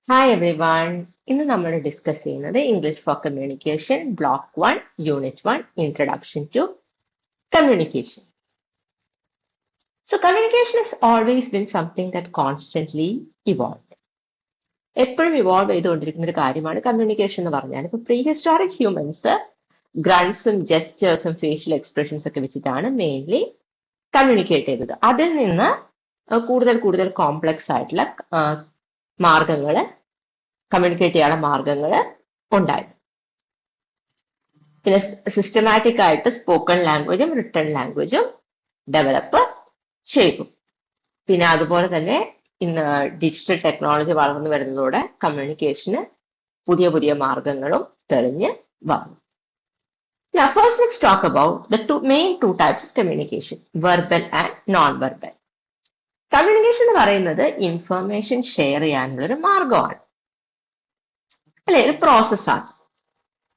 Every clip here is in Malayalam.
Hi every one. ഇന്ന് നമ്മൾ ഡിസ്കസ് ചെയ്യുന്നത് English for communication block 1 unit 1 introduction to communication. So communication has always been something that constantly evolved. എപ്പോഴും ഇവോൾവ് ചെയ്തുകൊണ്ടിരിക്കുന്ന ഒരു കാര്യമാണ് കമ്മ്യൂണിക്കേഷൻ എന്ന് പറഞ്ഞാൽ. ഇപ്പൊ പ്രീ ഹിസ്റ്റോറിക് ഹ്യൂമൻസ് ഗ്രൺസും ജെസ്റ്റേഴ്സും ഫേഷ്യൽ എക്സ്പ്രഷൻസ് ഒക്കെ വെച്ചിട്ടാണ് മെയിൻലി കമ്മ്യൂണിക്കേറ്റ് ചെയ്തത്. അതിൽ നിന്ന് കൂടുതൽ കൂടുതൽ കോംപ്ലക്സ് ആയിട്ടുള്ള മാർഗങ്ങള് കമ്മ്യൂണിക്കേറ്റ് ചെയ്യാനുള്ള മാർഗങ്ങൾ ഉണ്ടായി. പിന്നെ സിസ്റ്റമാറ്റിക് ആയിട്ട് സ്പോക്കൺ ലാംഗ്വേജും റിട്ടൺ ലാംഗ്വേജും ഡെവലപ്പ് ചെയ്തു. പിന്നെ അതുപോലെ തന്നെ ഇന്ന് ഡിജിറ്റൽ ടെക്നോളജി വളർന്നു വരുന്നതോടെ കമ്മ്യൂണിക്കേഷന് പുതിയ പുതിയ മാർഗങ്ങളും തെളിഞ്ഞ് വന്നു. Now first let's talk about the main two types of communication, verbal and non-verbal. Communication എന്ന് പറയുന്നത് ഇൻഫർമേഷൻ ഷെയർ ചെയ്യാനുള്ള ഒരു മാർഗമാണ്, അല്ലെ, ഒരു പ്രോസസ്സാണ്.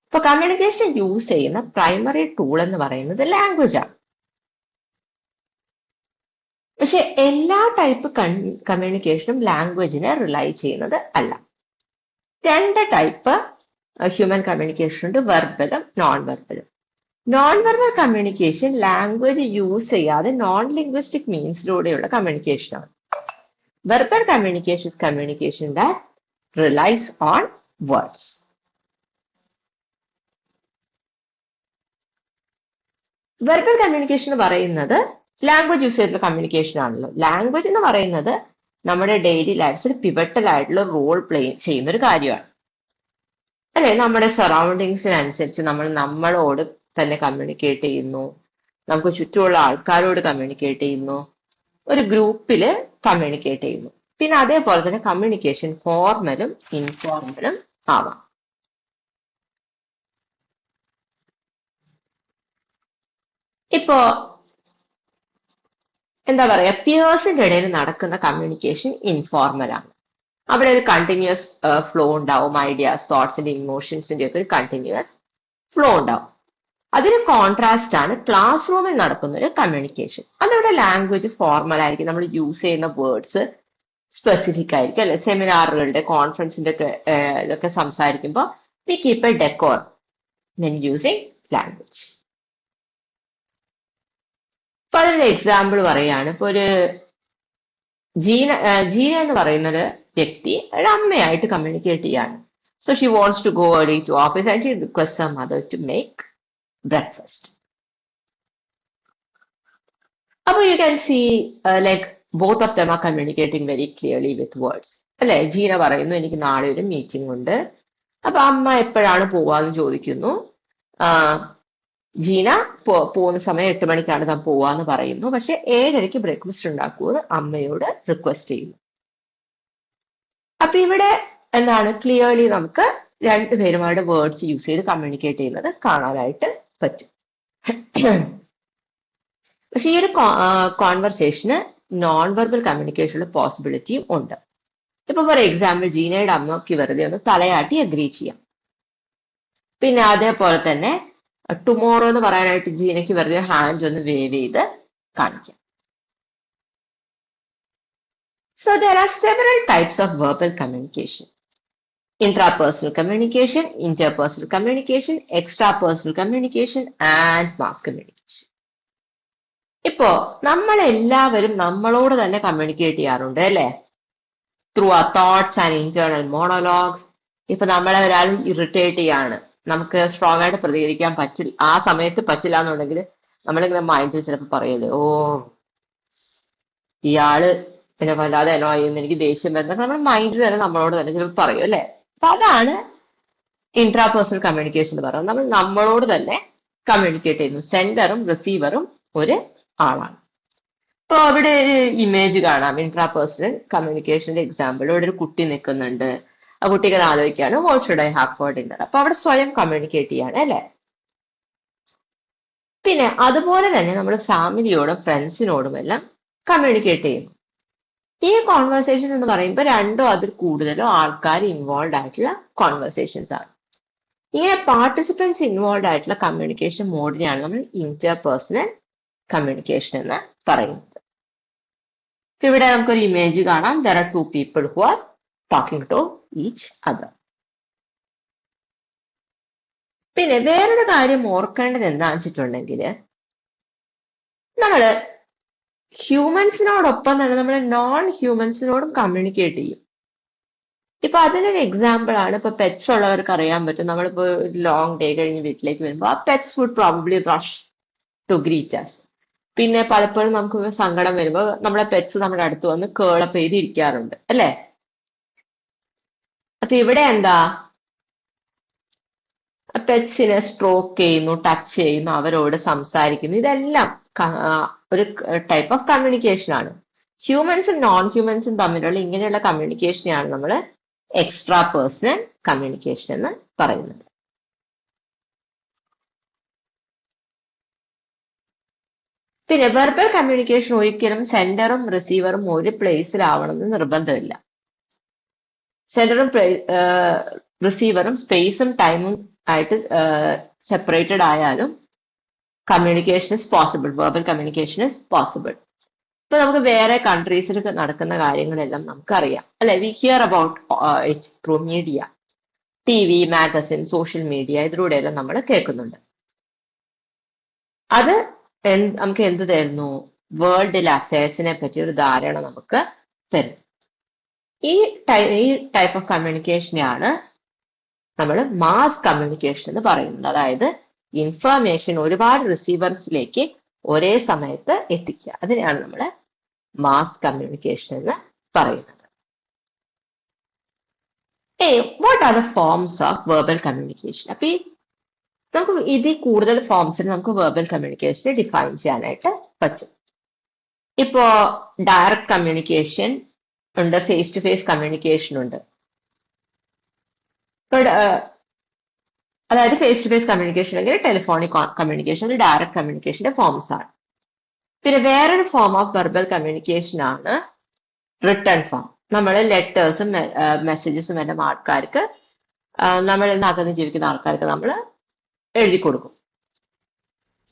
ഇപ്പൊ കമ്മ്യൂണിക്കേഷൻ യൂസ് ചെയ്യുന്ന പ്രൈമറി ടൂൾ എന്ന് പറയുന്നത് ലാംഗ്വേജ് ആണ്. പക്ഷെ എല്ലാ ടൈപ്പ് കമ്മ്യൂണിക്കേഷനും ലാംഗ്വേജിനെ റിലൈ ചെയ്യുന്നത് അല്ല. രണ്ട് ടൈപ്പ് ഹ്യൂമൻ കമ്മ്യൂണിക്കേഷൻ ഉണ്ട്, വെർബലും നോൺ വെർബലും. Non verbal communication language use ചെയ്യാതെ നോൺ ലിംഗ്വിസ്റ്റിക് മീൻസിലൂടെയുള്ള കമ്മ്യൂണിക്കേഷനാണ്. Verbal communication is communication that relies on words. Verbal communication എന്ന് പറയുന്നത് ലാംഗ്വേജ് യൂസ് ചെയ്തിട്ടുള്ള കമ്മ്യൂണിക്കേഷൻ ആണല്ലോ. ലാംഗ്വേജ് എന്ന് പറയുന്നത് നമ്മുടെ ഡെയിലി ലൈഫിൽ പിവറ്റൽ ആയിട്ടുള്ള റോൾ പ്ലേ ചെയ്യുന്ന ഒരു കാര്യമാണ്, അല്ലെ. നമ്മുടെ സറൗണ്ടിങ്സിനനുസരിച്ച് നമ്മൾ നമ്മളോട് തന്നെ കമ്മ്യൂണിക്കേറ്റ് ചെയ്യുന്നു, നമുക്ക് ചുറ്റുമുള്ള ആൾക്കാരോട് കമ്മ്യൂണിക്കേറ്റ് ചെയ്യുന്നു, ഒരു ഗ്രൂപ്പില് കമ്മ്യൂണിക്കേറ്റ് ചെയ്യുന്നു. പിന്നെ അതേപോലെ തന്നെ കമ്മ്യൂണിക്കേഷൻ ഫോർമലും ഇൻഫോർമലും ആവാം. ഇപ്പോ എന്താ പറയാ, പിയേഴ്സിന്റെ ഇടയിൽ നടക്കുന്ന കമ്മ്യൂണിക്കേഷൻ ഇൻഫോർമൽ ആണ്. അവിടെ ഒരു കണ്ടിന്യൂസ് ഫ്ലോ ഉണ്ടാവും, ഐഡിയാസ്, തോട്ട്സിന്റെ ഇമോഷൻസിന്റെ ഒക്കെ ഒരു കണ്ടിന്യൂസ് ഫ്ലോ ഉണ്ടാവും. അതിന് കോൺട്രാസ്റ്റ് ആണ് ക്ലാസ് റൂമിൽ നടക്കുന്ന ഒരു കമ്മ്യൂണിക്കേഷൻ. അതിവിടെ ലാംഗ്വേജ് ഫോർമൽ ആയിരിക്കും, നമ്മൾ യൂസ് ചെയ്യുന്ന വേർഡ്സ് സ്പെസിഫിക് ആയിരിക്കും, അല്ലെ. സെമിനാറുകളുടെ കോൺഫറൻസിന്റെ ഒക്കെ ഇതൊക്കെ സംസാരിക്കുമ്പോൾ V keep A decor when using language. ഇപ്പൊ അതിനൊരു എക്സാമ്പിൾ പറയാണ്. ഇപ്പൊ ഒരു ജീന എന്ന് പറയുന്ന ഒരു വ്യക്തി ഒരു അമ്മയായിട്ട് കമ്മ്യൂണിക്കേറ്റ് ചെയ്യാണ്. So she wants to go early to office and she requests her mother to make breakfast. അപ്പൊ you can see like both of them are communicating very clearly with words, അല്ലെ. ജീന പറയുന്നു എനിക്ക് നാളെ ഒരു മീറ്റിംഗ് ഉണ്ട്. അപ്പൊ അമ്മ എപ്പോഴാണ് പോവാന്ന് ചോദിക്കുന്നു. ജീന പോകുന്ന സമയം 8 മണിക്കാണ് താൻ പോവാന്ന് പറയുന്നു. പക്ഷെ 7:30 ബ്രേക്ക്ഫാസ്റ്റ് ഉണ്ടാക്കുമെന്ന് അമ്മയോട് റിക്വസ്റ്റ് ചെയ്യുന്നു. അപ്പൊ ഇവിടെ എന്താണ്, ക്ലിയർലി നമുക്ക് രണ്ടുപേരുമായിട്ട് വേർഡ്സ് യൂസ് ചെയ്ത് കമ്മ്യൂണിക്കേറ്റ് ചെയ്യുന്നത് കാണാനായിട്ട് പറ്റും. പക്ഷെ ഈ ഒരു കോൺവെർസേഷന് നോൺ വെർബൽ കമ്മ്യൂണിക്കേഷനുള്ള പോസിബിലിറ്റിയും ഉണ്ട്. ഇപ്പൊ ഫോർ എക്സാമ്പിൾ ജീനയുടെ അമ്മയ്ക്ക് വെറുതെ ഒന്ന് തലയാട്ടി അഗ്രി ചെയ്യാം. പിന്നെ അതേപോലെ തന്നെ ടുമോറോ എന്ന് പറയാനായിട്ട് ജീനയ്ക്ക് വെറുതെ ഹാൻഡ് ഒന്ന് വേവ് ചെയ്ത് കാണിക്കാം. So there are several types of verbal communication. Intrapersonal communication, interpersonal communication, extrapersonal communication and mass communication. ഇപ്പോ നമ്മൾ എല്ലാവരും നമ്മളോട് തന്നെ കമ്മ്യൂണിക്കേറ്റ് ചെയ്യാറുണ്ട്, അല്ലെ, ത്രൂ ആ തോട്ട്സ് ആൻഡ് ഇന്റേണൽ മോണോലോഗ്സ്. ഇപ്പൊ നമ്മളെ ഒരാൾ ഇറിറ്റേറ്റ് ചെയ്യാണ്, നമുക്ക് സ്ട്രോങ് ആയിട്ട് പ്രതികരിക്കാൻ പറ്റില്ല, ആ സമയത്ത് പറ്റില്ല എന്നുണ്ടെങ്കിൽ നമ്മളിങ്ങനെ മൈൻഡിൽ ചിലപ്പോൾ പറയല്ലേ, ഓ ഇയാള് എന്നെ വല്ലാതെ അനോയ് ചെയ്യുന്നു, എനിക്ക് ദേഷ്യം വരുന്നത് നമ്മൾ മൈൻഡിൽ തന്നെ നമ്മളോട് തന്നെ ചിലപ്പോൾ പറയും, അല്ലെ. അപ്പൊ അതാണ് ഇൻട്രാപേഴ്സണൽ കമ്മ്യൂണിക്കേഷൻ എന്ന് പറയുന്നത്. നമ്മൾ നമ്മളോട് തന്നെ കമ്മ്യൂണിക്കേറ്റ് ചെയ്യുന്നു. സെൻഡറും റിസീവറും ഒരു ആളാണ്. ഇപ്പൊ അവിടെ ഒരു ഇമേജ് കാണാം, ഇൻട്രാപേഴ്സണൽ കമ്മ്യൂണിക്കേഷന്റെ എക്സാമ്പിൾ. ഇവിടെ ഒരു കുട്ടി നിൽക്കുന്നുണ്ട്, ആ കുട്ടിക്ക് ആലോചിക്കുകയാണ് what should I have four dinner. അപ്പൊ അവിടെ സ്വയം കമ്മ്യൂണിക്കേറ്റ് ചെയ്യാണ്, അല്ലെ. പിന്നെ അതുപോലെ തന്നെ നമ്മൾ ഫാമിലിയോടും ഫ്രണ്ട്സിനോടും എല്ലാം കമ്മ്യൂണിക്കേറ്റ് ചെയ്യുന്നു. ഈ കോൺവെർസേഷൻ എന്ന് പറയുമ്പോൾ രണ്ടോ അതിൽ കൂടുതലോ ആൾക്കാർ ഇൻവോൾവ് ആയിട്ടുള്ള കോൺവെർസേഷൻസ് ആണ്. ഇങ്ങനെ പാർട്ടിസിപ്പൻസ് ഇൻവോൾവ് ആയിട്ടുള്ള കമ്മ്യൂണിക്കേഷൻ മോഡിനെയാണ് നമ്മൾ ഇന്റർപേഴ്സണൽ കമ്മ്യൂണിക്കേഷൻ എന്ന് പറയുന്നത്. ഇവിടെ നമുക്കൊരു ഇമേജ് കാണാം. There are 2 people who are talking to each other. പിന്നെ വേറൊരു കാര്യം ഓർക്കേണ്ടത് എന്താണെന്ന് വെച്ചിട്ടുണ്ടെങ്കിൽ നമ്മള് ഹ്യൂമൻസിനോടൊപ്പം തന്നെ നമ്മൾ നോൺ ഹ്യൂമൻസിനോടും കമ്മ്യൂണിക്കേറ്റ് ചെയ്യും. ഇപ്പൊ അതിനൊരു എക്സാമ്പിൾ ആണ് ഇപ്പൊ പെറ്റ്സ് ഉള്ളവർക്ക് അറിയാൻ പറ്റും. നമ്മളിപ്പോ ലോങ് ഡേ കഴിഞ്ഞ് വീട്ടിലേക്ക് വരുമ്പോൾ ആ pets would probably rush to greet us. പിന്നെ പലപ്പോഴും നമുക്ക് സങ്കടം വരുമ്പോൾ നമ്മുടെ പെറ്റ്സ് നമ്മുടെ അടുത്ത് വന്ന് കേളപ്പ് ചെയ്ത് ഇരിക്കാറുണ്ട് അല്ലെ? അപ്പൊ ഇവിടെ എന്താ, പെറ്റ്സിനെ സ്ട്രോക്ക് ചെയ്യുന്നു, ടച്ച് ചെയ്യുന്നു, അവരോട് സംസാരിക്കുന്നു, ഇതെല്ലാം ഒരു ടൈപ്പ് ഓഫ് കമ്മ്യൂണിക്കേഷൻ ആണ്. ഹ്യൂമൻസും നോൺ ഹ്യൂമൻസും തമ്മിലുള്ള ഇങ്ങനെയുള്ള കമ്മ്യൂണിക്കേഷനെയാണ് നമ്മൾ എക്സ്ട്രാ പേഴ്സണൽ കമ്മ്യൂണിക്കേഷൻ എന്ന് പറയുന്നത്. പിന്നെ വെർബൽ കമ്മ്യൂണിക്കേഷൻ ഒരിക്കലും സെൻഡറും റിസീവറും ഒരു പ്ലേസിലാവണമെന്ന് നിർബന്ധമില്ല. സെൻഡറും റിസീവറും സ്പേസും ടൈമും ആയിട്ട് സെപ്പറേറ്റഡ് ആയാലും communication is possible, verbal communication is possible. ഇപ്പൊ നമുക്ക് വേറെ കൺട്രീസിൽ നടക്കുന്ന കാര്യങ്ങളെല്ലാം നമുക്കറിയാം അല്ലെ? We hear about it through media, TV, magazine, social media, ഇതിലൂടെയെല്ലാം നമ്മൾ കേൾക്കുന്നുണ്ട്. അത് നമുക്ക് എന്ത് തരുന്നു? വേൾഡിലെ അഫയേഴ്സിനെ പറ്റി ഒരു ധാരണ നമുക്ക് തരും. ഈ ടൈപ്പ് ഓഫ് കമ്മ്യൂണിക്കേഷനെയാണ് നമ്മൾ മാസ് കമ്മ്യൂണിക്കേഷൻ എന്ന് പറയുന്നത്. അതായത് ഇൻഫർമേഷൻ ഒരുപാട് റിസീവേഴ്സിലേക്ക് ഒരേ സമയത്ത് എത്തിക്കുക, അതിനെയാണ് നമ്മൾ മാസ് കമ്മ്യൂണിക്കേഷൻ എന്ന് പറയുന്നത്. What are the forms of verbal communication? അപ്പൊ നമുക്ക് ഇതിൽ കൂടുതൽ ഫോംസിൽ നമുക്ക് വെർബൽ കമ്മ്യൂണിക്കേഷൻ ഡിഫൈൻ ചെയ്യാനായിട്ട് പറ്റും. ഇപ്പോ ഡയറക്റ്റ് കമ്മ്യൂണിക്കേഷൻ ഉണ്ട്, ഫേസ് ടു ഫേസ് കമ്മ്യൂണിക്കേഷൻ ഉണ്ട്. അതായത് ഫേസ് ടു ഫേസ് കമ്മ്യൂണിക്കേഷൻ അല്ലെങ്കിൽ ടെലിഫോണിക് കമ്മ്യൂണിക്കേഷൻ ഡയറക്റ്റ് കമ്മ്യൂണിക്കേഷന്റെ ഫോംസ് ആണ്. പിന്നെ വേറൊരു ഫോം ഓഫ് വെർബൽ കമ്മ്യൂണിക്കേഷൻ ആണ് റിട്ടേൺ ഫോം. നമ്മൾ ലെറ്റേഴ്സും മെസ്സേജസും എല്ലാം ആൾക്കാർക്ക്, നമ്മൾ അകന്ന് ജീവിക്കുന്ന ആൾക്കാർക്ക് നമ്മൾ എഴുതി കൊടുക്കും.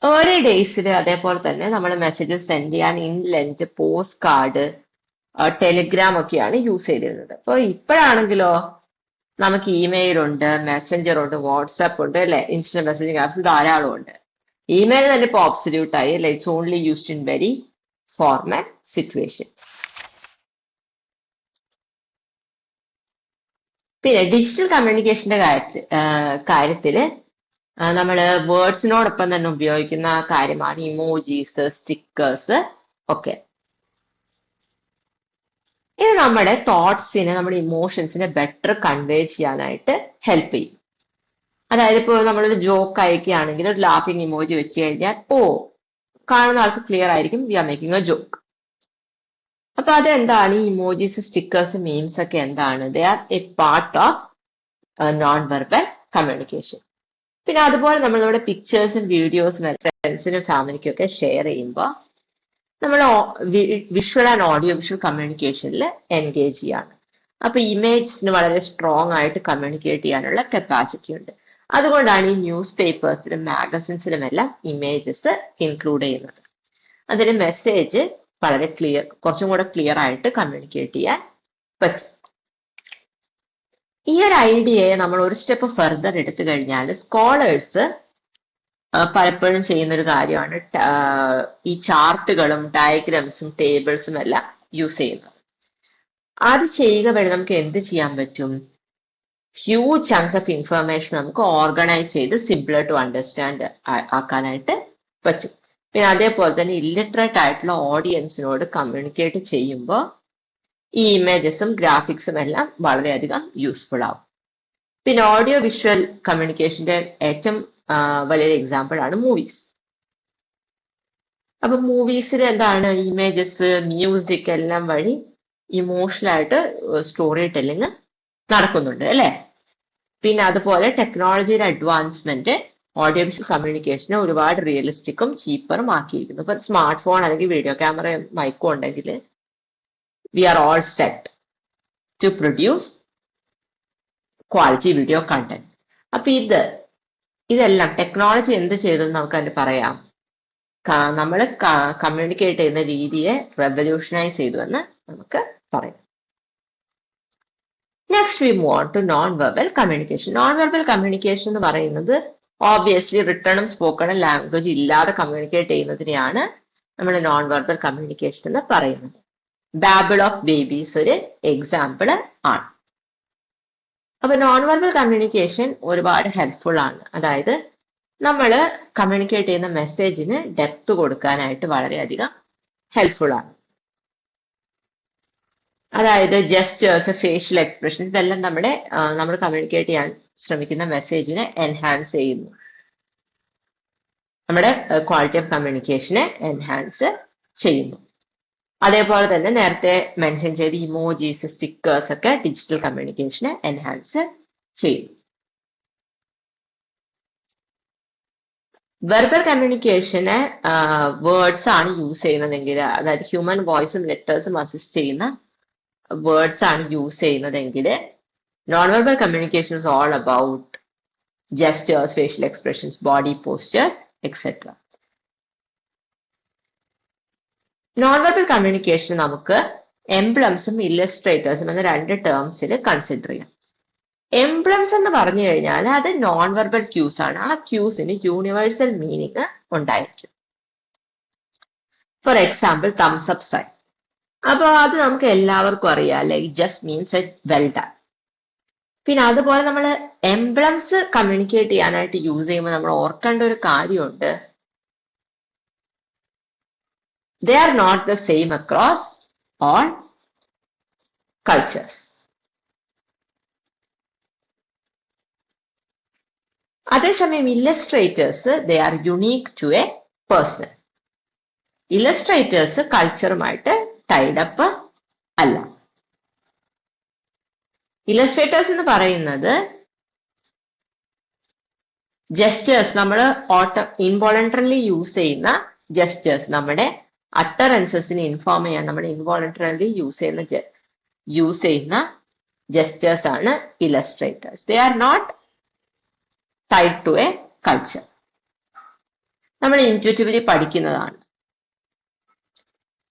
ഏർലി ഡേയ്സിൽ അതേപോലെ തന്നെ നമ്മൾ മെസ്സേജസ് സെൻഡ് ചെയ്യാൻ ഇൻലെൻറ്റ്, പോസ്റ്റ് കാർഡ്, ടെലിഗ്രാം ഒക്കെയാണ് യൂസ് ചെയ്തിരുന്നത്. അപ്പോൾ ഇപ്പോഴാണെങ്കിലോ നമുക്ക് ഇമെയിൽ ഉണ്ട്, മെസ്സഞ്ചർ ഉണ്ട്, വാട്സാപ്പ് ഉണ്ട് അല്ലെ? ഇൻസ്റ്റന്റ് മെസ്സേജിങ് ആപ്സ് ധാരാളം ഉണ്ട്. ഇമെയിൽ തന്നെ ഇപ്പോൾ ഒബ്സല്യൂട്ട് ആയി അല്ലെ? It's only used in very formal situation. പിന്നെ ഡിജിറ്റൽ കമ്മ്യൂണിക്കേഷന്റെ കാര്യത്തില് നമ്മൾ വേർഡ്സിനോടൊപ്പം തന്നെ ഉപയോഗിക്കുന്ന കാര്യമാണ് ഇമോജീസ്, സ്റ്റിക്കേഴ്സ് ഒക്കെ. ഇത് നമ്മുടെ തോട്ട്സിനെ, നമ്മുടെ ഇമോഷൻസിനെ ബെറ്റർ കൺവേ ചെയ്യാനായിട്ട് ഹെൽപ്പ് ചെയ്യും. അതായത് ഇപ്പോൾ നമ്മളൊരു ജോക്ക് അയക്കുകയാണെങ്കിൽ ഒരു ലാഫിംഗ് ഇമോജി വെച്ച് കഴിഞ്ഞാൽ കാണുന്ന ആൾക്ക് ക്ലിയർ ആയിരിക്കും we are making a joke. അപ്പൊ അതെന്താണ്? ഈ ഇമോജീസ്, സ്റ്റിക്കേഴ്സ്, മീംസ് ഒക്കെ എന്താണ്? They are a part of non verbal communication. പിന്നെ അതുപോലെ നമ്മളിവിടെ പിക്ചേഴ്സും വീഡിയോസും ഫ്രണ്ട്സിനും ഫാമിലിക്കും ഒക്കെ ഷെയർ ചെയ്യുമ്പോൾ നമ്മൾ വിഷ്വൽ ആൻഡ് ഓഡിയോ വിഷ്വൽ കമ്മ്യൂണിക്കേഷനിൽ എൻഗേജ് ചെയ്യാണ്. അപ്പൊ ഇമേജസിന് വളരെ സ്ട്രോങ് ആയിട്ട് കമ്മ്യൂണിക്കേറ്റ് ചെയ്യാനുള്ള കപ്പാസിറ്റി ഉണ്ട്. അതുകൊണ്ടാണ് ഈ ന്യൂസ് പേപ്പേഴ്സിലും മാഗസിൻസിലും എല്ലാം ഇമേജസ് ഇൻക്ലൂഡ് ചെയ്യുന്നത്. അതിന് മെസ്സേജ് വളരെ കുറച്ചും കൂടെ ക്ലിയർ ആയിട്ട് കമ്മ്യൂണിക്കേറ്റ് ചെയ്യാൻ പറ്റും. ഈ ഒരു ഐഡിയയെ നമ്മൾ ഒരു സ്റ്റെപ്പ് ഫർദർ എടുത്തു കഴിഞ്ഞാൽ സ്കോളേഴ്സ് പലപ്പോഴും ചെയ്യുന്ന ഒരു കാര്യമാണ് ഈ ചാർട്ടുകളും ഡയഗ്രാംസും ടേബിൾസും എല്ലാം യൂസ് ചെയ്യുന്നത്. അത് ചെയ്യുക വഴി നമുക്ക് എന്ത് ചെയ്യാൻ പറ്റും? ഹ്യൂജ് ചങ്ക്സ് ഓഫ് ഇൻഫർമേഷൻ നമുക്ക് ഓർഗനൈസ് ചെയ്ത് സിംപിളർ ടു അണ്ടർസ്റ്റാൻഡ് ആക്കാനായിട്ട് പറ്റും. പിന്നെ അതേപോലെ തന്നെ ഇല്ലിറ്ററേറ്റ് ആയിട്ടുള്ള ഓഡിയൻസിനോട് കമ്മ്യൂണിക്കേറ്റ് ചെയ്യുമ്പോൾ ഈ ഇമേജസും ഗ്രാഫിക്സും എല്ലാം വളരെയധികം യൂസ്ഫുൾ ആവും. പിന്നെ ഓഡിയോ വിഷ്വൽ കമ്മ്യൂണിക്കേഷന്റെ ഏറ്റവും വലിയൊരു എക്സാമ്പിൾ ആണ് മൂവീസ്. അപ്പൊ മൂവീസിൽ എന്താണ്? ഇമേജസ്, മ്യൂസിക് എല്ലാം വഴി ഇമോഷണൽ ആയിട്ട് സ്റ്റോറി ടെല്ലിങ് നടക്കുന്നുണ്ട് അല്ലെ? പിന്നെ അതുപോലെ ടെക്നോളജിയുടെ അഡ്വാൻസ്മെന്റ് ഓഡിയോ വിഷ്വൽ കമ്മ്യൂണിക്കേഷനെ ഒരുപാട് റിയലിസ്റ്റിക്കും ചീപ്പറും ആക്കിയിരിക്കുന്നു. ഇപ്പൊ സ്മാർട്ട് ഫോൺ അല്ലെങ്കിൽ വീഡിയോ ക്യാമറയും മൈക്കും ഉണ്ടെങ്കിൽ we are all set to produce quality video content. അപ്പൊ ഇതെല്ലാം ടെക്നോളജി എന്ത് ചെയ്തു നമുക്ക് അതിന് പറയാം? നമ്മൾ കമ്മ്യൂണിക്കേറ്റ് ചെയ്യുന്ന രീതിയെ റെവല്യൂഷനൈസ് ചെയ്തു എന്ന് നമുക്ക് പറയാം. Next we move on to non verbal communication. Non verbal communication എന്ന് പറയുന്നത് ഓബ്വിയസ്ലി റിട്ടേണും സ്പോക്കണും ലാംഗ്വേജ് ഇല്ലാതെ കമ്മ്യൂണിക്കേറ്റ് ചെയ്യുന്നതിനെയാണ് നമ്മൾ നോൺ വെർബൽ കമ്മ്യൂണിക്കേഷൻ എന്ന് പറയുന്നത്. ബാബിൾ ഓഫ് ബേബീസ് ഒരു എക്സാമ്പിൾ ആണ്. അപ്പൊ നോൺ വെർബൽ കമ്മ്യൂണിക്കേഷൻ ഒരുപാട് ഹെൽപ്ഫുൾ ആണ്. അതായത് നമ്മൾ കമ്മ്യൂണിക്കേറ്റ് ചെയ്യുന്ന മെസ്സേജിന് ഡെപ്ത് കൊടുക്കാനായിട്ട് വളരെയധികം ഹെൽപ്ഫുൾ ആണ്. അതായത് ജസ്റ്റേഴ്സ്, ഫേഷ്യൽ എക്സ്പ്രഷൻസ് ഇതെല്ലാം നമ്മൾ കമ്മ്യൂണിക്കേറ്റ് ചെയ്യാൻ ശ്രമിക്കുന്ന മെസ്സേജിനെ എൻഹാൻസ് ചെയ്യുന്നു. നമ്മുടെ ക്വാളിറ്റി ഓഫ് കമ്മ്യൂണിക്കേഷനെ എൻഹാൻസ് ചെയ്യുന്നു. അതേപോലെ തന്നെ നേരത്തെ മെൻഷൻ ചെയ്ത ഇമോജീസ്, സ്റ്റിക്കേഴ്സ് ഒക്കെ ഡിജിറ്റൽ കമ്മ്യൂണിക്കേഷനെ എൻഹാൻസ് ചെയ്യുന്നു. വെർബൽ കമ്മ്യൂണിക്കേഷന് വേർഡ്സ് ആണ് യൂസ് ചെയ്യുന്നതെങ്കിൽ, അതായത് ഹ്യൂമൻ വോയിസും ലെറ്റേഴ്സും അസിസ്റ്റ് ചെയ്യുന്ന വേർഡ്സ് ആണ് യൂസ് ചെയ്യുന്നതെങ്കിൽ non verbal communication is all about gestures, facial expressions, body postures etcetera. Non verbal communication നമുക്ക് എംബ്ലംസും ഇല്ലസ്ട്രേറ്റേഴ്സും എന്ന രണ്ട് ടേംസിൽ കൺസിഡർ ചെയ്യാം. എംബ്ലംസ് എന്ന് പറഞ്ഞു കഴിഞ്ഞാൽ അത് നോൺ വെർബൽ ക്യൂസ് ആണ്. ആ ക്യൂസിന് യൂണിവേഴ്സൽ മീനിങ് ഉണ്ടായിരിക്കും. For example thumbs up sign. അപ്പൊ അത് നമുക്ക് എല്ലാവർക്കും അറിയാം, അല്ലെ? It just means it well done. പിന്നെ അതുപോലെ നമ്മൾ എംബ്ലംസ് കമ്മ്യൂണിക്കേറ്റ് ചെയ്യാനായിട്ട് യൂസ് ചെയ്യുമ്പോൾ നമ്മൾ ഓർക്കേണ്ട ഒരു കാര്യമുണ്ട്. They are not the same across all cultures. അതേസമയം illustrators they are unique to a person. Illustrators കൾച്ചറുമായിട്ട് ടൈഡപ്പ് അല്ല. ഇല്ലസ്ട്രേറ്റേഴ്സ് എന്ന് പറയുന്നത് ജസ്റ്റേഴ്സ്, നമ്മൾ ഇൻവോളണ്ടറിലി യൂസ് ചെയ്യുന്ന ജസ്റ്റേഴ്സ്, നമ്മുടെ അട്ടറൻസസിനെ ഇൻഫോം ചെയ്യാൻ നമ്മൾ ഇൻവോളണ്ടറിലി യൂസ് ചെയ്യുന്ന ജസ്റ്റേഴ്സ് ആണ് illustrators. They are not tied to a culture. നമ്മൾ ഇൻറ്റ്യൂറ്റീവ്ലി പഠിക്കുന്നതാണ്.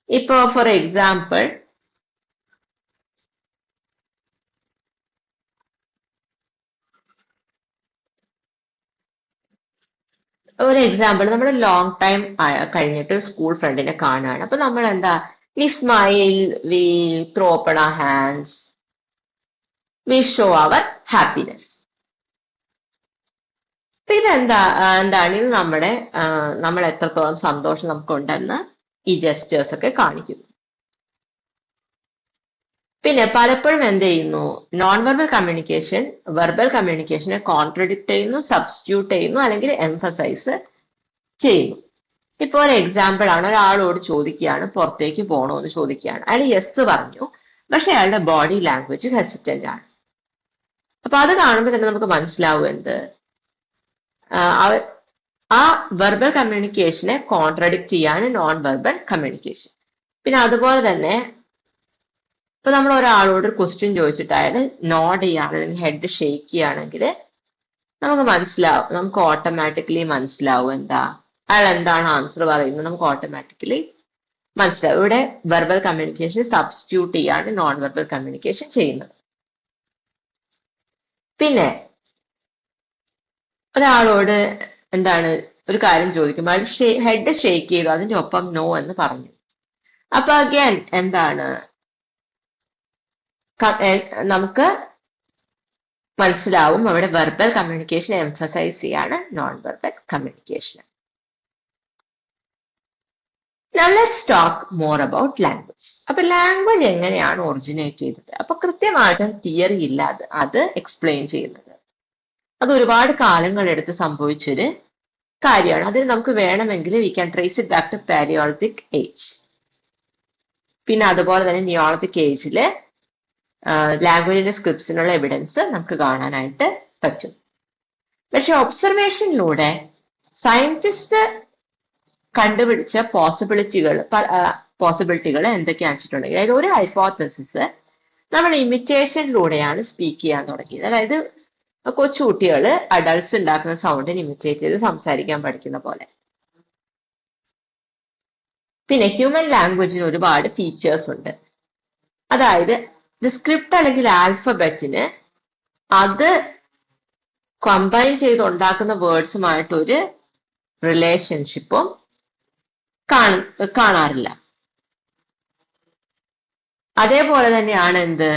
ഇപ്പോ ഫോർ എക്സാമ്പിൾ നമ്മൾ ലോങ് ടൈം കഴിഞ്ഞിട്ട് സ്കൂൾ ഫ്രണ്ടിനെ കാണുകയാണ്. അപ്പൊ നമ്മൾ എന്താ, we smile, we throw open our hands, we show our happiness. അപ്പൊ എന്താണ് ഇത് നമ്മൾ എത്രത്തോളം സന്തോഷം നമുക്കുണ്ടെന്ന് ഈ ജസ്റ്റേഴ്സ് ഒക്കെ കാണിക്കുന്നു. പിന്നെ പലപ്പോഴും എന്ത് ചെയ്യുന്നു, നോൺ വെർബൽ കമ്മ്യൂണിക്കേഷൻ വെർബൽ കമ്മ്യൂണിക്കേഷനെ കോൺട്രഡിക്ട് ചെയ്യുന്നു, സബ്സ്റ്റിറ്റ്യൂട്ട് ചെയ്യുന്നു, അല്ലെങ്കിൽ എംഫസൈസ് ചെയ്യുന്നു. ഇപ്പൊ ഒരു എക്സാമ്പിൾ ആണ്, ഒരാളോട് ചോദിക്കുകയാണ് പുറത്തേക്ക് പോകണോ എന്ന് ചോദിക്കുകയാണ്. അയാൾ യെസ് പറഞ്ഞു, പക്ഷെ അയാളുടെ ബോഡി ലാംഗ്വേജ് ഹെസിറ്റന്റ് ആണ്. അപ്പൊ അത് കാണുമ്പോൾ തന്നെ നമുക്ക് മനസ്സിലാവും എന്ത്, ആ വെർബൽ കമ്മ്യൂണിക്കേഷനെ കോൺട്രഡിക്ട് ചെയ്യാണ് നോൺ വെർബൽ കമ്മ്യൂണിക്കേഷൻ. പിന്നെ അതുപോലെ തന്നെ ഇപ്പൊ നമ്മൾ ഒരാളോട് ഒരു ക്വസ്റ്റ്യൻ ചോദിച്ചിട്ട് അയാൾ നോഡ് ചെയ്യാണ് അല്ലെങ്കിൽ ഹെഡ് ഷേക്ക് ചെയ്യുകയാണെങ്കിൽ നമുക്ക് ഓട്ടോമാറ്റിക്കലി മനസ്സിലാവും എന്താ അയാൾ എന്താണ് ആൻസർ പറയുന്നത്, നമുക്ക് ഓട്ടോമാറ്റിക്കലി മനസ്സിലാവും. ഇവിടെ വെർബൽ കമ്മ്യൂണിക്കേഷൻ സബ്സ്റ്റിറ്റ്യൂട്ട് ചെയ്യാണ് നോൺ വെർബൽ കമ്മ്യൂണിക്കേഷൻ ചെയ്യുന്നത്. പിന്നെ ഒരാളോട് ഒരു കാര്യം ചോദിക്കുമ്പോൾ അയാൾ ഹെഡ് ഷേക്ക് ചെയ്തു, അതിന്റെ ഒപ്പം നോ എന്ന് പറഞ്ഞു. അപ്പൊ അഗൈൻ നമുക്ക് മനസ്സിലാവും അവിടെ വെർബൽ കമ്മ്യൂണിക്കേഷൻ എംഫസൈസ് ചെയ്യാണ് non verbal communication. Now let's talk more about language. അപ്പൊ ലാംഗ്വേജ് എങ്ങനെയാണ് ഒറിജിനേറ്റ് ചെയ്തത്? അപ്പൊ കൃത്യമായിട്ട് തിയറി ഇല്ല അത് എക്സ്പ്ലെയിൻ ചെയ്യുന്നത്. അത് ഒരുപാട് കാലങ്ങളെടുത്ത് സംഭവിച്ചൊരു കാര്യമാണ്. അതിന് നമുക്ക് വേണമെങ്കിൽ we can trace it back to palaeolithic age. പിന്നെ അതുപോലെ തന്നെ നിയോളിത്തിക് ഏജില് ലാംഗ്വേജിന്റെ സ്ക്രിപ്റ്റ്സിനുള്ള എവിഡൻസ് നമുക്ക് കാണാനായിട്ട് പറ്റും. പക്ഷെ ഒബ്സർവേഷനിലൂടെ സയന്റിസ്റ്റ് കണ്ടുപിടിച്ച പോസിബിലിറ്റികൾ എന്തൊക്കെയാണെന്ന് വെച്ചിട്ടുണ്ടെങ്കിൽ അതിൽ ഒരു ഹൈപ്പോത്തസിസ് നമ്മൾ ഇമിറ്റേഷനിലൂടെയാണ് സ്പീക്ക് ചെയ്യാൻ തുടങ്ങിയത്. അതായത് കൊച്ചുകുട്ടികൾ അഡൾട്ട്സ് ഉണ്ടാക്കുന്ന സൗണ്ടിന് ഇമിറ്റേറ്റ് ചെയ്ത് സംസാരിക്കാൻ പഠിക്കുന്ന പോലെ. പിന്നെ ഹ്യൂമൻ ലാംഗ്വേജിന് ഒരുപാട് ഫീച്ചേഴ്സ് ഉണ്ട്. അതായത് ദ സ്ക്രിപ്റ്റ് അല്ലെങ്കിൽ ആൽഫബറ്റിന് അത് കമ്പൈൻ ചെയ്ത് ഉണ്ടാക്കുന്ന വേർഡ്സുമായിട്ട് ഒരു റിലേഷൻഷിപ്പും കാണാറില്ല. അതേപോലെ തന്നെയാണ് എന്ത്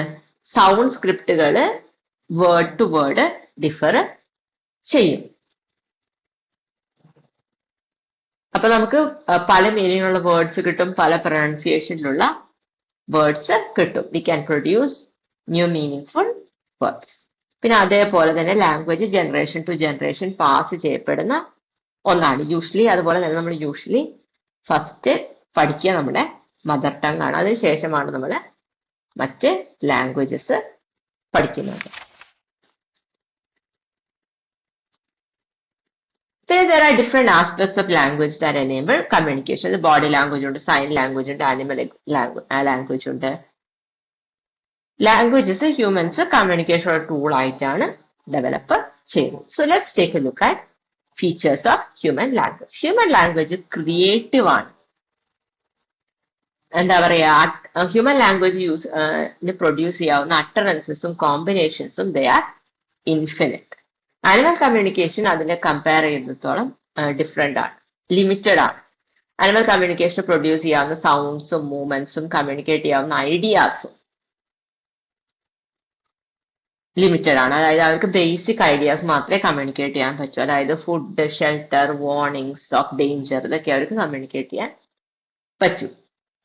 സൗണ്ട് സ്ക്രിപ്റ്റുകൾ വേർഡ് ടു വേർഡ് ഡിഫർ ചെയ്യും. അപ്പൊ നമുക്ക് പല മീനിങ്ങുള്ള വേർഡ്സ് കിട്ടും, പല പ്രൊനൗൺസിയേഷനിലുള്ള വേർഡ്സ് കിട്ടും. We can produce new meaningful words. പിന്നെ അതേപോലെ തന്നെ language generation to generation pass ചെയ്യപ്പെടുന്ന ഒന്നാണ് യൂഷ്വലി. അതുപോലെ തന്നെ നമ്മൾ യൂഷ്വലി ഫസ്റ്റ് പഠിക്കുക നമ്മുടെ മദർ ടങ് ആണ്, അതിനുശേഷമാണ് നമ്മൾ മറ്റ് ലാംഗ്വേജസ് പഠിക്കുന്നത്. പിന്നെ there are different aspects of language that enable communication. Body language ഉണ്ട്, സൈൻ ലാംഗ്വേജ് ഉണ്ട്, ആനിമൽ ലാംഗ്വേജ് ഉണ്ട്. ലാംഗ്വേജസ് ഹ്യൂമൻസ് കമ്മ്യൂണിക്കേഷൻ ടൂൾ ആയിട്ടാണ് ഡെവലപ്പ് ചെയ്യുന്നത്. So let's take a look at features of human language. Human language creative ആണ്. എന്താ പറയാ, ഹ്യൂമൻ ലാംഗ്വേജ് പ്രൊഡ്യൂസ് ചെയ്യാവുന്ന അട്ടറൻസസും കോമ്പിനേഷൻസും they are infinite. Animal communication അതിനെ കമ്പയർ ചെയ്യുന്നിടത്തോളം ഡിഫറെന്റ് ആണ്, ലിമിറ്റഡ് ആണ്. ആനിമൽ കമ്മ്യൂണിക്കേഷൻ പ്രൊഡ്യൂസ് ചെയ്യാവുന്ന സൗണ്ട്സും മൂവ്മെന്റ്സും കമ്മ്യൂണിക്കേറ്റ് ചെയ്യാവുന്ന ഐഡിയാസും ലിമിറ്റഡ് ആണ്. അതായത് അവർക്ക് ബേസിക് ഐഡിയാസ് മാത്രമേ കമ്മ്യൂണിക്കേറ്റ് ചെയ്യാൻ പറ്റൂ. അതായത് food, shelter, warnings of danger, ഇതൊക്കെ അവർക്ക് കമ്മ്യൂണിക്കേറ്റ് ചെയ്യാൻ പറ്റൂ.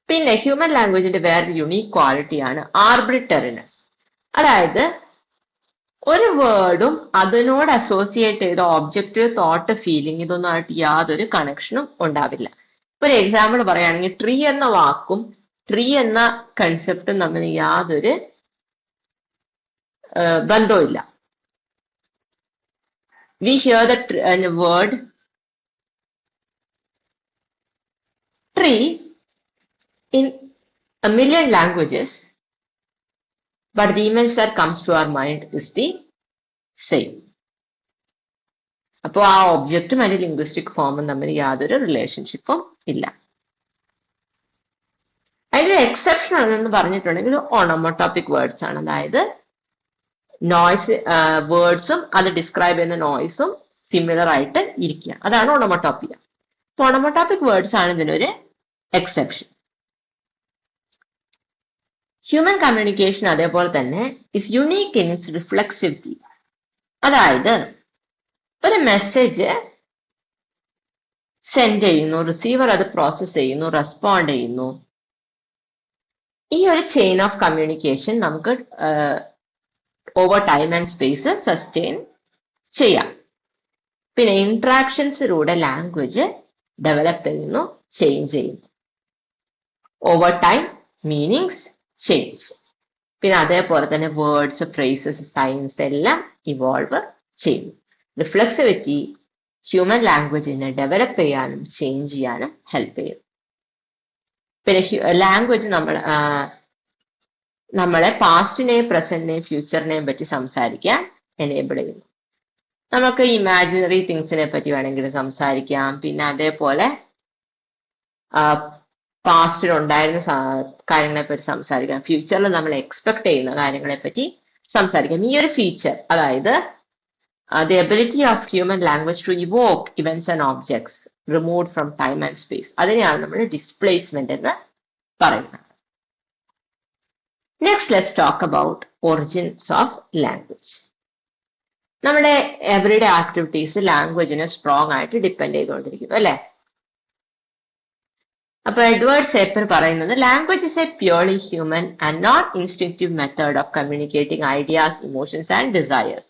പിന്നെ ഹ്യൂമൻ ലാംഗ്വേജിന്റെ വേറെ യുണീക് ക്വാളിറ്റിയാണ് ആർബിട്രറിനെസ്. അതായത് ഒരു വേർഡും അതിനോട് അസോസിയേറ്റ് ചെയ്ത ഒബ്ജക്റ്റ്, തോട്ട്, ഫീലിംഗ് ഇതൊന്നുമായിട്ട് യാതൊരു കണക്ഷനും ഉണ്ടാവില്ല. ഒരു എക്സാമ്പിൾ പറയുകയാണെങ്കിൽ ട്രീ എന്ന വാക്കും ട്രീ എന്ന കൺസെപ്റ്റും തമ്മിൽ യാതൊരു ബന്ധവുമില്ല. We hear the word tree in a million languages, but the image that comes to our mind is the same. അപ്പോൾ ആ ഒബ്ജക്റ്റും അതിന്റെ ലിംഗ്വിസ്റ്റിക് ഫോമും തമ്മിൽ യാതൊരു റിലേഷൻഷിപ്പും ഇല്ല. അതിന്റെ എക്സെപ്ഷൻ എന്ന് പറഞ്ഞിട്ടുണ്ടെങ്കിൽ ഓണോമോട്ടോപിക് വേർഡ്സ് ആണ്. അതായത് നോയ്സ് വേർഡ്സും അത് ഡിസ്ക്രൈബ് ചെയ്യുന്ന നോയ്സും സിമിലർ ആയിട്ട് ഇരിക്കുക, അതാണ് ഓണോമോട്ടോപ്പിയ. ഓണോമോട്ടോപിക് വേർഡ്സ് ആണ് ഇതിനൊരു എക്സെപ്ഷൻ. ഹ്യൂമൻ കമ്മ്യൂണിക്കേഷൻ അതേപോലെ തന്നെ is unique in its reflexivity. അതായത് ഒരു മെസ്സേജ് സെൻഡ് ചെയ്യുന്നു, റിസീവർ അത് പ്രോസസ് ചെയ്യുന്നു, റെസ്പോണ്ട് ചെയ്യുന്നു. ഈ ഒരു ചെയിൻ ഓഫ് കമ്മ്യൂണിക്കേഷൻ നമുക്ക് over time and space sustain ചെയ്യാം. പിന്നെ ഇന്ററാക്ഷൻസിലൂടെ ലാംഗ്വേജ് ഡെവലപ്പ് ചെയ്യുന്നു, ചേഞ്ച് ചെയ്യുന്നു. Over time meanings change. പിന്നെ അതേപോലെ തന്നെ വേർഡ്സ്, ഫ്രേസസ്, സൈൻസ് എല്ലാം ഇവോൾവ് ചെയ്യും. റിഫ്ലെക്സിവിറ്റി ഹ്യൂമൻ ലാംഗ്വേജിനെ ഡെവലപ്പ് ചെയ്യാനും ചേഞ്ച് ചെയ്യാനും ഹെൽപ്പ് ചെയ്യും. പിന്നെ ലാംഗ്വേജ് നമ്മളെ പാസ്റ്റിനെയും പ്രസന്റിനെയും ഫ്യൂച്ചറിനെയും പറ്റി സംസാരിക്കാൻ എനേബിൾ ചെയ്യുന്നു. നമുക്ക് ഇമാജിനറി തിങ്സിനെ പറ്റി വേണമെങ്കിൽ സംസാരിക്കാം. പിന്നെ അതേപോലെ പാസ്റ്റിൽ ഉണ്ടായിരുന്ന കാര്യങ്ങളെ പറ്റി സംസാരിക്കാം. ഫ്യൂച്ചറിൽ നമ്മൾ എക്സ്പെക്ട് ചെയ്യുന്ന കാര്യങ്ങളെ പറ്റി സംസാരിക്കാം. ഈ ഒരു ഫീച്ചർ, അതായത് the ability of human language to evoke events and objects removed from time and space, അതിനെയാണ് നമ്മൾ ഡിസ്പ്ലേസ്മെന്റ് എന്ന് പറയുന്നത്. Next let's talk about origins of language. നമ്മുടെ എവറിഡേ ആക്ടിവിറ്റീസ് ലാംഗ്വേജിനെ സ്ട്രോങ് ആയിട്ട് ഡിപ്പെൻഡ് ചെയ്തുകൊണ്ടിരിക്കുന്നു, അല്ലെ? അപ്പൊ എഡ്വേർഡ് സേപ്പർ പറയുന്നത് language is a purely human and not instinctive method of communicating ideas, emotions and desires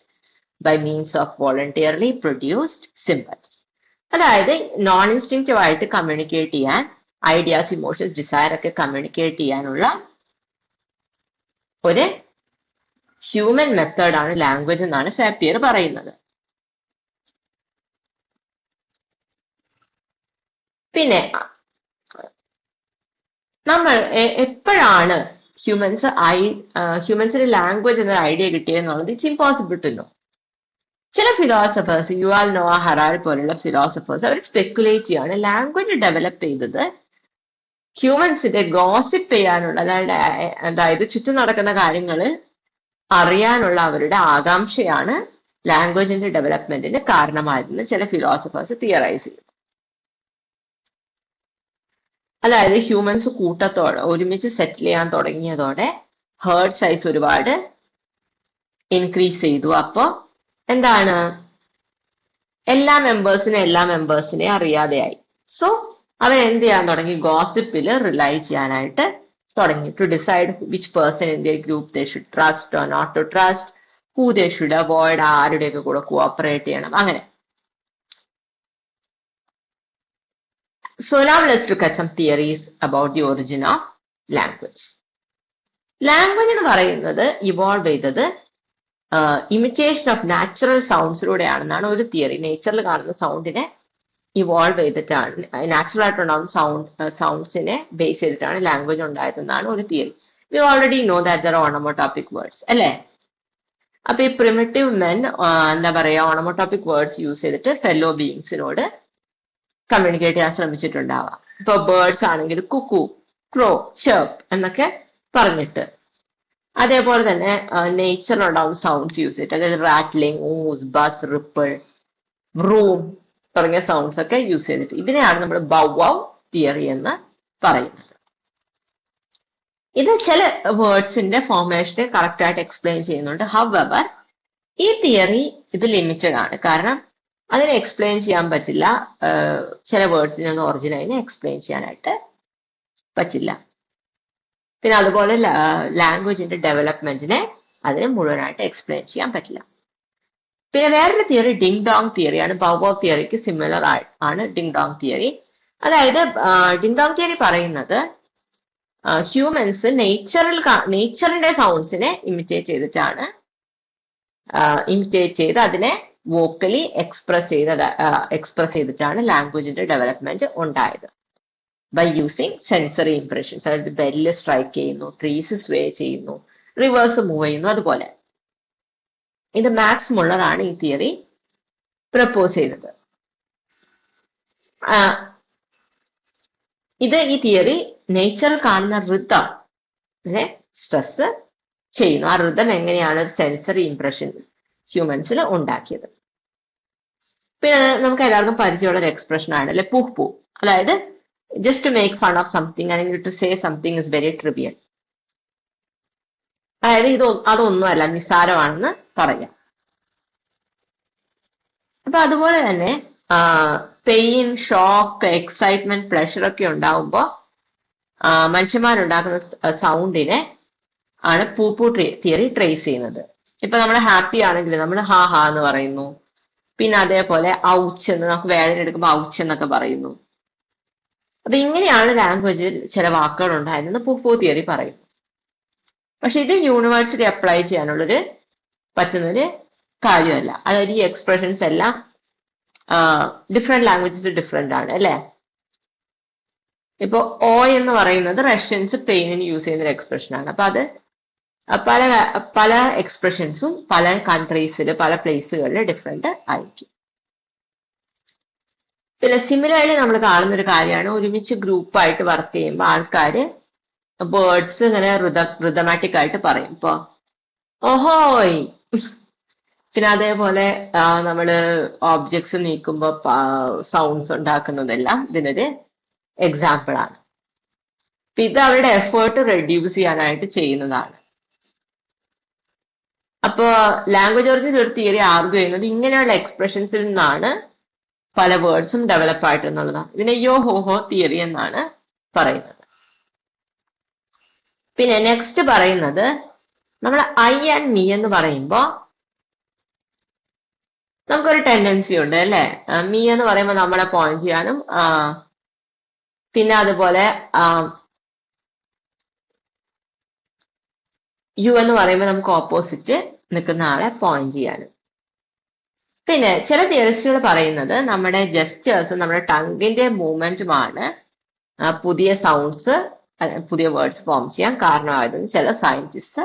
by means of voluntarily produced symbols. അതായത് നോൺ ഇൻസ്റ്റിങ്ക്റ്റീവ് ആയിട്ട് കമ്മ്യൂണിക്കേറ്റ് ചെയ്യാൻ, ഐഡിയാസ്, ഇമോഷൻസ്, ഡിസയർ ഒക്കെ കമ്മ്യൂണിക്കേറ്റ് ചെയ്യാനുള്ള ഒരു ഹ്യൂമൻ മെത്തേഡാണ് ലാംഗ്വേജ് എന്നാണ് സാപ്പിയർ പറയുന്നത്. പിന്നെ നമ്മൾ എപ്പോഴാണ് ഹ്യൂമൻസിന് ലാംഗ്വേജ് എന്നൊരു ഐഡിയ കിട്ടിയെന്നുള്ളത് ഇറ്റ്സ് ഇമ്പോസിബിൾ ടു നോ. ചില ഫിലോസഫേഴ്സ്, യുവാൽ നോവ ഹറാരി പോലുള്ള ഫിലോസഫേഴ്സ്, അവർ സ്പെക്കുലേറ്റ് ചെയ്യാണ് ലാംഗ്വേജ് ഡെവലപ്പ് ചെയ്തത് ഹ്യൂമൻസിന്റെ ഗോസിപ്പ് ചെയ്യാനുള്ള, അതായത് ചുറ്റും നടക്കുന്ന കാര്യങ്ങൾ അറിയാനുള്ള അവരുടെ ആകാംക്ഷയാണ് ലാംഗ്വേജിന്റെ ഡെവലപ്മെന്റിന് കാരണമായതെന്ന് ചില ഫിലോസഫേഴ്സ് തിയറൈസ് ചെയ്തു. അതായത് ഹ്യൂമൻസ് കൂട്ടത്തോടെ ഒരുമിച്ച് സെറ്റിൽ ചെയ്യാൻ തുടങ്ങിയതോടെ ഹേർഡ് സൈസ് ഒരുപാട് ഇൻക്രീസ് ചെയ്തു. അപ്പോ എന്താണ്, എല്ലാ മെമ്പേഴ്സിനെ അറിയാതെയായി. സോ അവൻ എന്ത് ചെയ്യാൻ തുടങ്ങി, ഗോസിപ്പിൽ റിലൈ ചെയ്യാനായിട്ട് തുടങ്ങി. To decide which person in their group they should trust or not to trust, who they should avoid, ആരുടെയൊക്കെ കൂടെ കോഓപ്പറേറ്റ് ചെയ്യണം, അങ്ങനെ. So now let's look at some theories about the origin of language. Language എന്ന് പറയുന്നത് ഇവോൾവ് ചെയ്തത് ഇമിറ്റേഷൻ ഓഫ് നാച്ചുറൽ സൗണ്ട്സിലൂടെയാണെന്നാണ് ഒരു തിയറി. നേച്ചറിൽ കാണുന്ന സൗണ്ടിനെ ഇവോൾവ് ചെയ്തിട്ടാണ്, നാച്ചുറൽ ആയിട്ടുണ്ടാകുന്ന സൗണ്ട്സിനെ ബേസ് ചെയ്തിട്ടാണ് ലാംഗ്വേജ് ഉണ്ടായതെന്നാണ് ഒരു theory. We already know that there onomatopoeic words അല്ലേ. അപ്പൊ ഈ പ്രിമിറ്റീവ് മെൻ എന്താ പറയാ, ഓണമോട്ടോപ്പിക് വേർഡ്സ് യൂസ് ചെയ്തിട്ട് ഫെല്ലോ ബീയിങ്സിനോട് കമ്മ്യൂണിക്കേറ്റ് ചെയ്യാൻ ശ്രമിച്ചിട്ടുണ്ടാവാം. ഇപ്പൊ ബേർഡ്സ് ആണെങ്കിൽ കുക്കു, ക്രോ, ചെർപ്പ് എന്നൊക്കെ പറഞ്ഞിട്ട്. അതേപോലെ തന്നെ നേച്ചറിലുണ്ടാവുന്ന സൗണ്ട്സ് യൂസ് ചെയ്തിട്ട്, അതായത് rattling, Uz, bus, ripple, room തുടങ്ങിയ സൗണ്ട്സ് ഒക്കെ യൂസ് ചെയ്തിട്ട്. ഇതിനെയാണ് നമ്മൾ ബൗ വൗ തിയറി എന്ന് പറയുന്നത്. ഇത് ചില വേർഡ്സിന്റെ ഫോർമേഷനെ കറക്റ്റ് ആയിട്ട് എക്സ്പ്ലെയിൻ ചെയ്യുന്നുണ്ട്. ഹൗവെവർ ഈ തിയറി ഇത് ലിമിറ്റഡ് ആണ്. കാരണം അതിനെ എക്സ്പ്ലെയിൻ ചെയ്യാൻ പറ്റില്ല. ചില വേർഡ്സിനൊന്നും ഒറിജിനലിനെ എക്സ്പ്ലെയിൻ ചെയ്യാനായിട്ട് പറ്റില്ല. പിന്നെ അതുപോലെ ലാംഗ്വേജിന്റെ ഡെവലപ്മെന്റിനെ അതിനെ മുഴുവനായിട്ട് എക്സ്പ്ലെയിൻ ചെയ്യാൻ പറ്റില്ല. പിന്നെ വേറൊരു തിയറി ഡിങ് ഡോങ് തിയറിയാണ്. ബൗ വൗ തിയറിക്ക് സിമിലർ ആണ് ഡിങ് ഡോങ് തിയറി. അതായത് ഡിങ് ഡോങ് തിയറി പറയുന്നത് ഹ്യൂമൻസ് നേച്ചറിന്റെ സൗണ്ട്സിനെ ഇമിറ്റേറ്റ് ചെയ്ത് അതിനെ വോക്കലി എക്സ്പ്രസ് ചെയ്തിട്ടാണ് ലാംഗ്വേജിന്റെ ഡെവലപ്മെന്റ് ഉണ്ടായത്. ബൈ യൂസിങ് സെൻസറി ഇംപ്രഷൻസ്, അതായത് ബെല്ല് സ്ട്രൈക്ക് ചെയ്യുന്നു, ട്രീസ് സ്വേ ചെയ്യുന്നു, റിവേഴ്സ് മൂവ് ചെയ്യുന്നു, അതുപോലെ. ഇത് മാക്സ് മുള്ളർ ആണ് ഈ തിയറി പ്രപ്പോസ് ചെയ്തത്. ഈ തിയറി നേച്ചറിൽ കാണുന്ന റിതമിനെ സ്ട്രെസ് ചെയ്യുന്നു. ആ റിതം എങ്ങനെയാണ് ഒരു സെൻസറി ഇംപ്രഷൻ ഹ്യൂമൻസിൽ ഉണ്ടാക്കിയത്. പിന്നെ നമുക്ക് എല്ലാവർക്കും പരിചയമുള്ള ഒരു എക്സ്പ്രഷൻ ആണ് അല്ലെ, പൂഹ് പൂ. അതായത് just to make fun of something അല്ലെങ്കിൽ to say something is very trivial. അതായത് അതൊന്നുമല്ല, നിസ്സാരമാണെന്ന് പറയാം. അപ്പൊ അതുപോലെ തന്നെ പെയിൻ, ഷോക്ക്, എക്സൈറ്റ്മെന്റ്, പ്ലഷർ ഒക്കെ ഉണ്ടാവുമ്പോൾ മനുഷ്യന്മാരുണ്ടാക്കുന്ന സൗണ്ടിനെ ആണ് പൂപ്പൂ തിയറി ട്രേസ് ചെയ്യുന്നത്. ഇപ്പൊ നമ്മൾ ഹാപ്പി ആണെങ്കിൽ നമ്മൾ ഹാ ഹാ എന്ന് പറയുന്നു. പിന്നെ അതേപോലെ ഔച്ച് എന്ന്, നമുക്ക് വേദന എടുക്കുമ്പോൾ ഔച്ച് എന്നൊക്കെ പറയുന്നു. അപ്പൊ ഇങ്ങനെയാണ് ലാംഗ്വേജിൽ ചില വാക്കുകൾ ഉണ്ടായതെന്ന് പൂപ്പൂ തിയറി പറയും. പക്ഷെ ഇത് യൂണിവേഴ്സിറ്റി അപ്ലൈ ചെയ്യാനുള്ളൊരു പറ്റുന്നൊരു കാര്യമല്ല. അതായത് ഈ എക്സ്പ്രഷൻസ് എല്ലാം ഡിഫറെന്റ് ലാംഗ്വേജസ് ഡിഫറെന്റ് ആണ് അല്ലെ. ഇപ്പൊ ഓ എന്ന് പറയുന്നത് റഷ്യൻസ് പെയിനിന് യൂസ് ചെയ്യുന്ന ഒരു എക്സ്പ്രഷൻ ആണ്. അപ്പൊ അത് പല എക്സ്പ്രഷൻസും പല കൺട്രീസിൽ പല പ്ലേസുകളിൽ ഡിഫറെന്റ് ആയിരിക്കും. പിന്നെ സിമിലർലി നമ്മൾ കാണുന്ന ഒരു കാര്യമാണ്, ഒരുമിച്ച് ഗ്രൂപ്പായിട്ട് വർക്ക് ചെയ്യുമ്പോൾ ആൾക്കാര് വേർഡ്സ് ഇങ്ങനെ റിതമാറ്റിക് ആയിട്ട് പറയും. ഇപ്പൊ ഓഹോയ്. പിന്നെ അതേപോലെ നമ്മള് ഓബ്ജക്ട്സ് നീക്കുമ്പോൾ സൗണ്ട്സ് ഉണ്ടാക്കുന്നതെല്ലാം ഇതിനൊരു എക്സാമ്പിൾ ആണ്. അപ്പൊ ഇത് അവരുടെ എഫേർട്ട് റെഡ്യൂസ് ചെയ്യാനായിട്ട് ചെയ്യുന്നതാണ്. അപ്പൊ ലാംഗ്വേജ് ഒറിജിൻ ഒരു തിയറി ആർഗ്യൂ ചെയ്യുന്നത് ഇങ്ങനെയുള്ള എക്സ്പ്രഷൻസിൽ നിന്നാണ് പല വേർഡ്സും ഡെവലപ്പ് ആയിട്ട് എന്നുള്ളതാണ്. ഇതിനെ യോ ഹോ ഹോ തിയറി എന്നാണ് പറയുന്നത്. പിന്നെ നെക്സ്റ്റ് പറയുന്നത് നമ്മൾ ഐ ആൻഡ് മീ എന്ന് പറയുമ്പോൾ നമുക്കൊരു ടെൻഡൻസി ഉണ്ട് അല്ലെ. മീ എന്ന് പറയുമ്പോൾ നമ്മളെ പോയിന്റ് ചെയ്യാനും പിന്നെ അതുപോലെ യു എന്ന് പറയുമ്പോൾ നമുക്ക് ഓപ്പോസിറ്റ് നിൽക്കുന്ന ആളെ പോയിന്റ് ചെയ്യാനും. പിന്നെ ചില തിയറിസ്റ്റുകൾ പറയുന്നത് നമ്മുടെ ജെസ്റ്റേഴ്സും നമ്മുടെ ടങ്ങിന്റെ മൂവ്മെന്റുമാണ് പുതിയ സൗണ്ട്സ്, പുതിയ വേർഡ്സ് ഫോം ചെയ്യാൻ കാരണമായതെന്ന് ചില സയന്റിസ്റ്റ്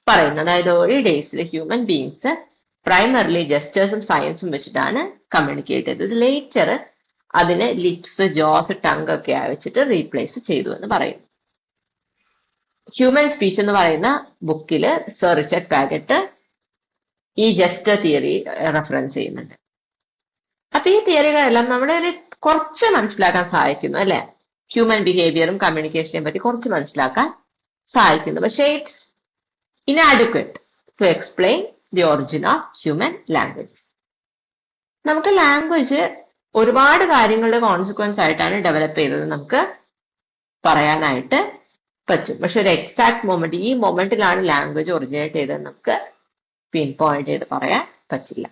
പറയുന്നു. അതായത് ഏർലി ഡേയ്സിൽ ഹ്യൂമൻ ബീങ്സ് പ്രൈമറിലി ജെസ്റ്റേഴ്സും സയൻസും വെച്ചിട്ടാണ് കമ്മ്യൂണിക്കേറ്റ് ചെയ്തത്. ലേറ്റർ അതിന് ലിപ്സ്, ജോസ്, ടങ് ഒക്കെ വെച്ചിട്ട് റീപ്ലേസ് ചെയ്തു എന്ന് പറയുന്നു. ഹ്യൂമൻ സ്പീച്ച് എന്ന് പറയുന്ന ബുക്കില് സർ റിച്ചർഡ് പാഗറ്റ് ഈ ജസ്റ്റർ തിയറി റെഫറൻസ് ചെയ്യുന്നുണ്ട്. അപ്പൊ ഈ തിയറികളെല്ലാം നമ്മളെ ഒരു കുറച്ച് മനസ്സിലാക്കാൻ സഹായിക്കുന്നു അല്ലെ. ഹ്യൂമൻ ബിഹേവിയറും കമ്മ്യൂണിക്കേഷനെ പറ്റി കുറച്ച് മനസ്സിലാക്കാൻ സഹായിക്കുന്നു. പക്ഷേ it's inadequate to explain the origin of human languages. നമുക്ക് ലാംഗ്വേജ് ഒരുപാട് കാര്യങ്ങളുടെ കോൺസിക്വൻസ് ആയിട്ടാണ് ഡെവലപ്പ് ചെയ്തത് നമുക്ക് പറയാനായിട്ട് പറ്റും. പക്ഷെ ഒരു എക്സാക്ട് മൊമെന്റ്, ഈ മൊമെന്റിലാണ് ലാംഗ്വേജ് ഒറിജിനേറ്റ് ചെയ്തതെന്ന് നമുക്ക് പിൻ പോയിന്റ് ചെയ്ത് പറയാൻ പറ്റില്ല.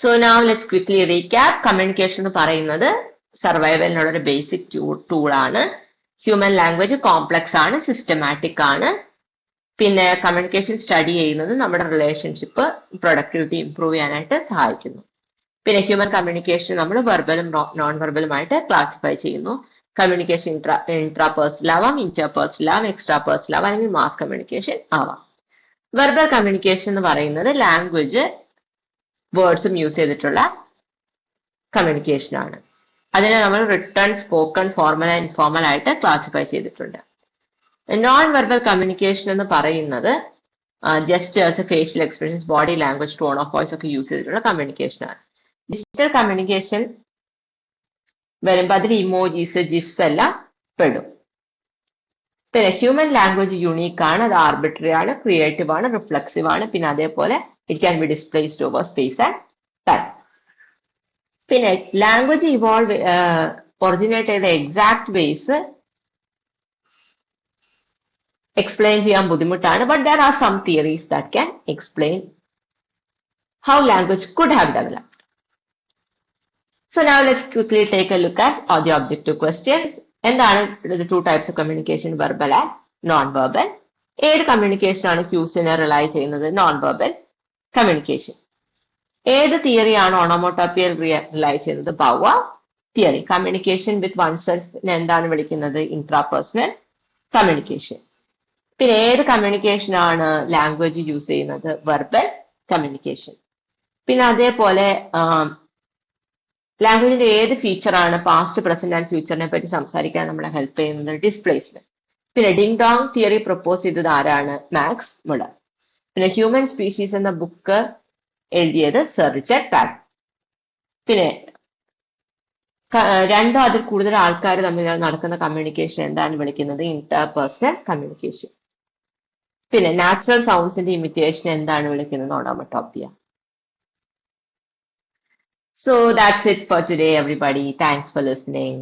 So now let's quickly recap. Communication എന്ന് പറയുന്നത് സർവൈവലിനുള്ള ഒരു ബേസിക് ടൂളാണ്. ഹ്യൂമൻ ലാംഗ്വേജ് കോംപ്ലക്സ് ആണ്, സിസ്റ്റമാറ്റിക് ആണ്. പിന്നെ കമ്മ്യൂണിക്കേഷൻ സ്റ്റഡി ചെയ്യുന്നത് നമ്മുടെ റിലേഷൻഷിപ്പ്, പ്രൊഡക്ടിവിറ്റി ഇംപ്രൂവ് ചെയ്യാനായിട്ട് സഹായിക്കുന്നു. പിന്നെ ഹ്യൂമൻ കമ്മ്യൂണിക്കേഷൻ നമ്മൾ വെർബലും നോൺ വെർബലുമായിട്ട് ക്ലാസിഫൈ ചെയ്യുന്നു. കമ്മ്യൂണിക്കേഷൻ ഇൻട്രാ പേഴ്സണൽ ആവാം, ഇന്റർ പേഴ്സണൽ ആവാം, എക്സ്ട്രാ പേഴ്സണൽ ആവാം, അല്ലെങ്കിൽ മാസ് കമ്മ്യൂണിക്കേഷൻ ആവാം. വെർബൽ കമ്മ്യൂണിക്കേഷൻ എന്ന് പറയുന്നത് ലാംഗ്വേജ് വേർഡ്സും യൂസ് ചെയ്തിട്ടുള്ള കമ്മ്യൂണിക്കേഷൻ ആണ്. അതിനെ നമ്മൾ return, spoken, formal and informal ആയിട്ട് ക്ലാസിഫൈ ചെയ്തിട്ടുണ്ട്. നോൺ വെർബൽ കമ്മ്യൂണിക്കേഷൻ എന്ന് പറയുന്നത് gestures, facial expressions, body language, tone of voice ഒക്കെ യൂസ് ചെയ്തിട്ടുള്ള കമ്മ്യൂണിക്കേഷൻ ആണ്. ഡിജിറ്റൽ കമ്മ്യൂണിക്കേഷൻ വരുമ്പോൾ അതിൽ ഇമോജീസ്, ജിഫ്സ് എല്ലാം പെടും. പിന്നെ ഹ്യൂമൻ ലാംഗ്വേജ് യുണീക്ക് ആണ്, അത് ആർബിട്രറി ആണ്, ക്രിയേറ്റീവ് ആണ്, റിഫ്ലക്സീവ് ആണ്. പിന്നെ അതേപോലെ it can be displaced over space and time. പിന്നെ ലാംഗ്വേജ് ഇവോൾവ് ഒറിജിനേറ്റ് ചെയ്ത എക്സാക്ട് വേസ് എക്സ്പ്ലെയിൻ ചെയ്യാൻ ബുദ്ധിമുട്ടാണ്. But there are some theories that can explain how language could have developed. So now let's quickly take a look at all the objective questions. എന്താണ് the two types of communication, verbal and non-verbal? ഏത് കമ്മ്യൂണിക്കേഷൻ ആണ് ക്യൂസിനെ റിലൈ ചെയ്യുന്നത്? Non verbal communication. ഏത് തിയറിയാണ് ഓണോമോട്ടോപ്പിയൽ റിലൈ ചെയ്യുന്നത്? Bow wow theory. Communication with one self എന്താണ് വിളിക്കുന്നത്? Intrapersonal communication. പിന്നെ ഏത് കമ്മ്യൂണിക്കേഷൻ ആണ് ലാംഗ്വേജ് യൂസ് ചെയ്യുന്നത്? Verbal communication. പിന്നെ അതേപോലെ ലാംഗ്വേജിന്റെ ഏത് ഫീച്ചറാണ് പാസ്റ്റ്, പ്രസന്റ് ആൻഡ് ഫ്യൂച്ചറിനെ പറ്റി സംസാരിക്കാൻ നമ്മളെ ഹെൽപ്പ് ചെയ്യുന്നത്? ഡിസ്പ്ലേസ്മെന്റ്. പിന്നെ ഡിങ് ഡോങ് തിയറി പ്രപ്പോസ് ചെയ്തത് ആരാണ്? Max Muller. പിന്നെ ഹ്യൂമൻ സ്പീഷീസ് എന്ന ബുക്ക് എഴുതിയത് സർ റിച്ചർഡ് പാഗറ്റ്. പിന്നെ രണ്ടോ അതിൽ കൂടുതൽ ആൾക്കാർ തമ്മിൽ നടക്കുന്ന കമ്മ്യൂണിക്കേഷൻ എന്താണ് വിളിക്കുന്നത്? Interpersonal communication. പിന്നെ നാച്ചുറൽ സൗണ്ട്സിന്റെ ഇമിറ്റേഷൻ എന്താണ് വിളിക്കുന്നത്? ഓണോമറ്റോപ്പിയ. So that's it for today, everybody. Thanks for listening.